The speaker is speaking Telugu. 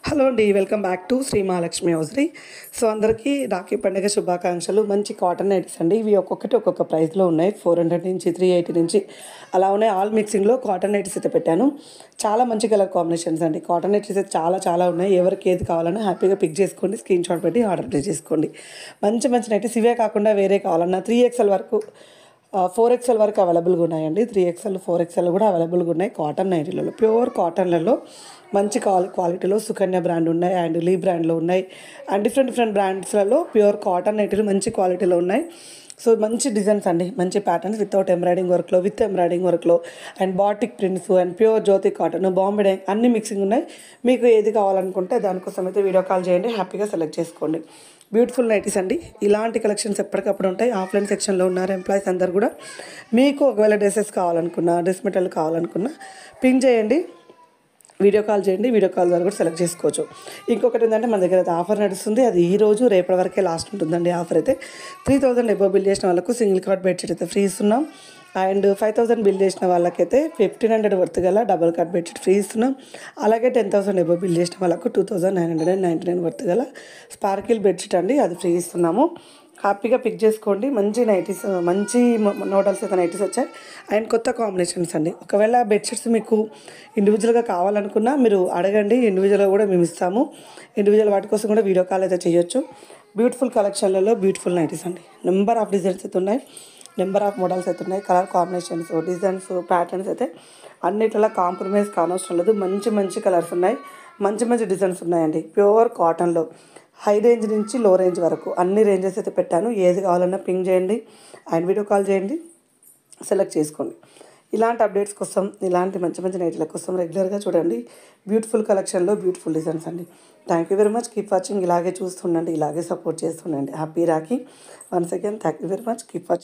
హలో అండి. Welcome back to Shri Mahalakshmi hosiery. So, అందరికీ రాఖీ పండుగ శుభాకాంక్షలు. మంచి కాటన్ నైటీస్ అండి. ఇవి ఒక్కొక్కటి ఒక్కొక్క ప్రైస్‌లో ఉన్నాయి. 400 నుంచి 380 నుంచి అలా ఉన్నాయి. ఆల్ మిక్సింగ్‌లో కాటన్ నైటీస్ అయితే పెట్టాను. చాలా మంచి కలర్ కాంబినేషన్స్ అండి. కాటన్ నైటీస్ అయితే చాలా ఉన్నాయి. ఎవరికి ఏది కావాలన్నా హ్యాపీగా పిక్ చేసుకోండి. స్క్రీన్ షాట్ పెట్టి ఆర్డర్ ప్లేస్ చేసుకోండి. మంచి మంచి నైటీస్ ఇవే కాకుండా వేరే కావాలన్నా 3XL వరకు 4XL వరకు అవైలబుల్గా ఉన్నాయండి. 3XL 4XL కూడా అవైలబుల్గా ఉన్నాయి. కాటన్ నైటీలలో ప్యూర్ కాటన్లలో మంచి క్వాలిటీలో సుకన్య బ్రాండ్ ఉన్నాయి అండ్ లీ బ్రాండ్లో ఉన్నాయి అండ్ డిఫరెంట్ బ్రాండ్స్లలో ప్యూర్ కాటన్ నైటీలు మంచి క్వాలిటీలో ఉన్నాయి. సో మంచి డిజైన్స్ అండి, మంచి ప్యాటర్న్స్ వితౌట్ ఎంబ్రాయిడింగ్ వర్క్లో, విత్ ఎంబ్రాయిడింగ్ వర్క్లో and batik prints and pure Jyothi cotton, Bombay dye అన్ని మిక్సింగ్ ఉన్నాయి. మీకు ఏది కావాలనుకుంటే దానికోసం అయితే వీడియో కాల్ చేయండి, హ్యాపీగా సెలెక్ట్ చేసుకోండి. బ్యూటిఫుల్ నైటీస్ అండి. ఇలాంటి కలెక్షన్స్ ఎప్పటికప్పుడు ఉంటాయి. ఆఫ్లైన్ సెక్షన్లో ఉన్నారు ఎంప్లాయీస్ అందరు కూడా. మీకు ఒకవేళ డ్రెస్సెస్ కావాలనుకున్నా, డ్రెస్ మెటీరియల్ కావాలనుకున్నా పింక్ చేయండి, వీడియో కాల్ చేయండి. వీడియో కాల్ ద్వారా కూడా సెలెక్ట్ చేసుకోవచ్చు. ఇంకొకటి ఏంటంటే మన దగ్గర అయితే ఆఫర్ నడుస్తుంది. అది ఈ రోజు రేపటి వరకే లాస్ట్ ఉంటుందండి. ఆఫర్ అయితే 3000 ఎబో బిల్ చేసిన వాళ్ళకు సింగిల్ కార్డ్ బెడ్షీట్ అయితే ఫ్రీ ఇస్తున్నాం. అండ్ 5000 బిల్ చేసిన వాళ్ళకైతే 1500 వర్త్ గల డబుల్ కార్డ్ బెడ్షీట్ ఫ్రీ ఇస్తున్నాం. అలాగే 10,000 ఎబో బిల్ చేసిన వాళ్ళకు 2999 వర్త్ గల స్పార్కిల్ బెడ్షీట్ అండి, అది ఫ్రీ ఇస్తున్నాము. హ్యాపీగా పిక్ చేసుకోండి. మంచి నైటీస్, మంచి మోడల్స్ అయితే నైటీస్ వచ్చాయి అండ్ కొత్త కాంబినేషన్స్ అండి. ఒకవేళ బెడ్షీట్స్ మీకు ఇండివిజువల్గా కావాలనుకున్నా మీరు అడగండి, ఇండివిజువల్గా కూడా మేము ఇస్తాము. ఇండివిజువల్ వాటి కోసం కూడా వీడియో కాల్ అయితే చేయొచ్చు. బ్యూటిఫుల్ కలెక్షన్లలో బ్యూటిఫుల్ నైటీస్ అండి. నెంబర్ ఆఫ్ డిజైన్స్ అయితే ఉన్నాయి, నెంబర్ ఆఫ్ మోడల్స్ అయితే ఉన్నాయి. కలర్ కాంబినేషన్స్, డిజైన్స్, ప్యాటర్న్స్ అయితే అన్నిట్లా కాంప్రమైజ్ కానవసరం లేదు. మంచి కలర్స్ ఉన్నాయి, మంచి డిజైన్స్ ఉన్నాయండి. ప్యూర్ కాటన్లో హై రేంజ్ నుంచి లో రేంజ్ వరకు అన్ని రేంజెస్ అయితే పెట్టాను. ఏది కావాలన్నా పింక్ చేయండి అండ్ వీడియో కాల్ చేయండి, సెలెక్ట్ చేసుకోండి. ఇలాంటి అప్డేట్స్ కోసం, ఇలాంటి మంచి నైట్ల కోసం రెగ్యులర్గా చూడండి. బ్యూటిఫుల్ కలెక్షన్లో బ్యూటిఫుల్ డిజైన్స్ అండి. Thank you very much. Keep watching. ఇలాగే చూస్తుండండి, ఇలాగే సపోర్ట్ చేస్తుండండి. Happy Rakhi. Once again thank you very much. Keep watching.